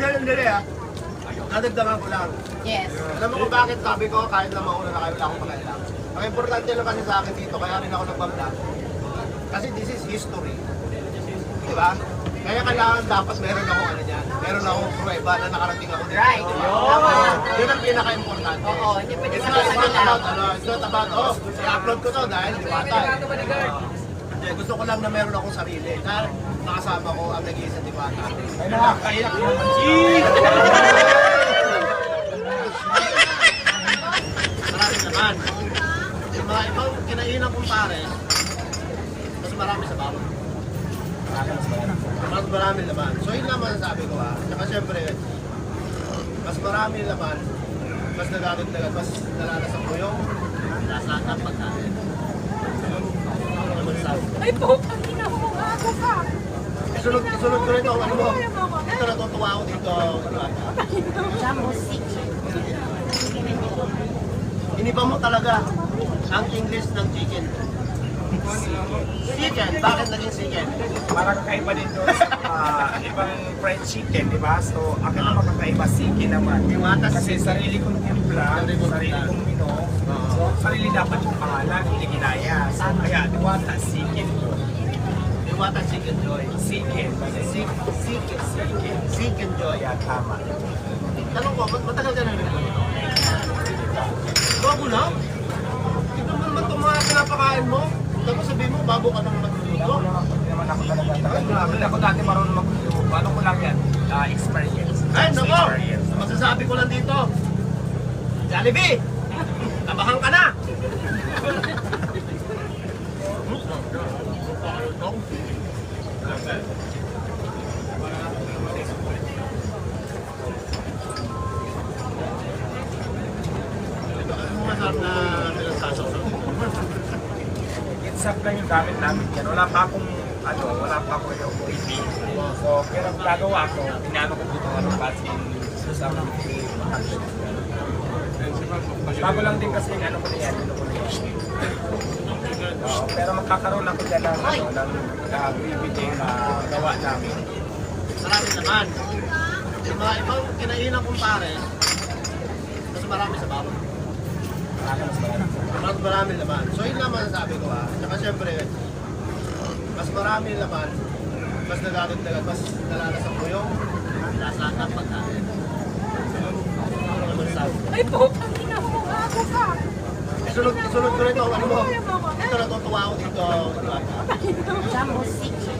Hindi ah. Nadagdagan ko lang. Yes. Alam mo kung bakit sabi ko kahit na mauna na kayo, wala akong pakialam. Ang importante lang kasi sa akin dito, kaya rin ako nagbablog. Kasi this is history. Di ba? Kaya kailangan dapat meron ako ano dyan. Meron akong pruweba na nakarating ako dito. Right. Yun ang pinaka-importante. Oo, hindi pwede It's sa not kanila. about, it's not about, i-upload ko to dahil di bata. Hindi, gusto ko lang na meron akong sarili. Na nakasama ko ang nag-iisa di bata. Ay, nakakaiyak naman. Marami naman. Yung mga ibang kinainan kong pare, mas marami sa bawat. Mas marami naman. So yun naman ang sabi ko ha. Saka syempre, mas marami naman, mas nagagandagad, mas nalalasan ko yung lasa ng pagkain. Ano naman sabi? Ay po, pangina mo ako ka. Isunod ko rin ito, ano mo? Ito natutuwa ako dito. Jumbo chicken. Iniba mo talaga ang English ng chicken. Chicken, bakit naging chicken? Parang kakaiba din doon sa ibang fried chicken, di ba? So, akin naman kakaiba, chicken naman. Kasi sarili kong timpla, sarili kong mino. So, sarili dapat yung pangalan, hindi ginaya. So, kaya, diwata, chicken to. Diwata Chicken Joy. Chicken. Chicken Joy. Kaya, tama. Tanong ko, matagal ka na rin ito? Bago lang? Ito naman itong mga pinapakain mo. Tapos sabihin mo, bago ka nang magluluto. Hindi naman ako talaga tagal. Hindi ako dati marunong magluto. Ano ko lang yan? Experience. Ay, nako! Experience. Masasabi ko lang dito. Jollibee! Tabahan ka na! Ito kasi masarap na pinagsasaw. Insap lang yung gamit namin yan. Wala pa akong wala pa ako yung TV. So, pero ang gagawa ko, pinano ko dito ng pasin sa mga bago lang din kasi yung ano ko na yan, pero magkakaroon ako dyan ng bibiting gawa namin. Marami naman. Yung mga ibang kinainan kong pare, mas marami sa bawat. Mas marami naman. So yun naman ang sabi ko ha. Saka syempre, mas marami naman, mas nagagandagad, mas nalalasan ko yung lasa ng pagkain. Ano naman sabi? Ay po, pangina mo ako ka. Isunod ko rin ito, ano mo? Ito natutuwa ako dito. Jumbo chicken.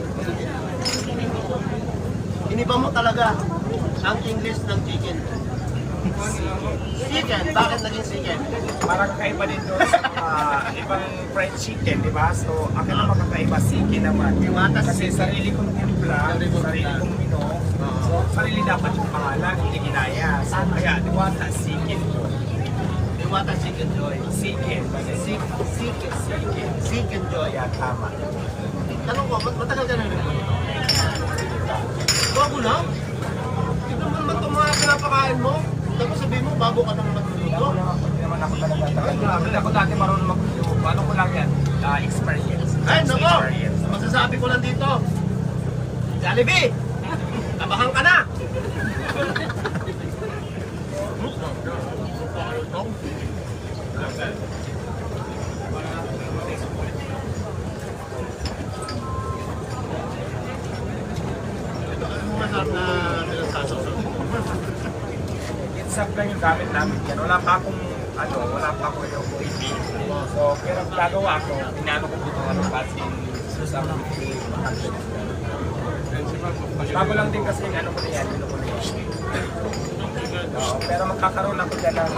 Iniba mo talaga ang English ng chicken. Chicken, bakit naging chicken? Parang kakaiba din doon sa ibang fried chicken, di ba? So, akin naman kakaiba, chicken naman. Kasi sarili kong timpla, sarili kong mino. So, sarili dapat yung pangalan, hindi ginaya. So, kaya, diwata, chicken to. Diwata Chicken Joy. Chicken. Chicken Joy. Kaya, tama. Tanong ko, matagal ka na rin ito? Bago lang? Ito naman itong mga pinapakain mo. Tapos sabihin mo, bago ka nang magluluto. Hindi naman ako talaga tagal. Hindi ako dati marunong magluto. Ano ko lang yan? Experience. Ay, nako! Experience. Masasabi ko lang dito. Jollibee! Tabahan ka na! Ito kasi masarap na pinagsasaw. Insap lang yung gamit namin yan. Wala pa akong wala pa ako yung TV. So, pero ang gagawa ko, pinano ko dito ng pasin sa mga bago lang din kasi yung ano ko na yan, pero magkakaroon ako dyan ng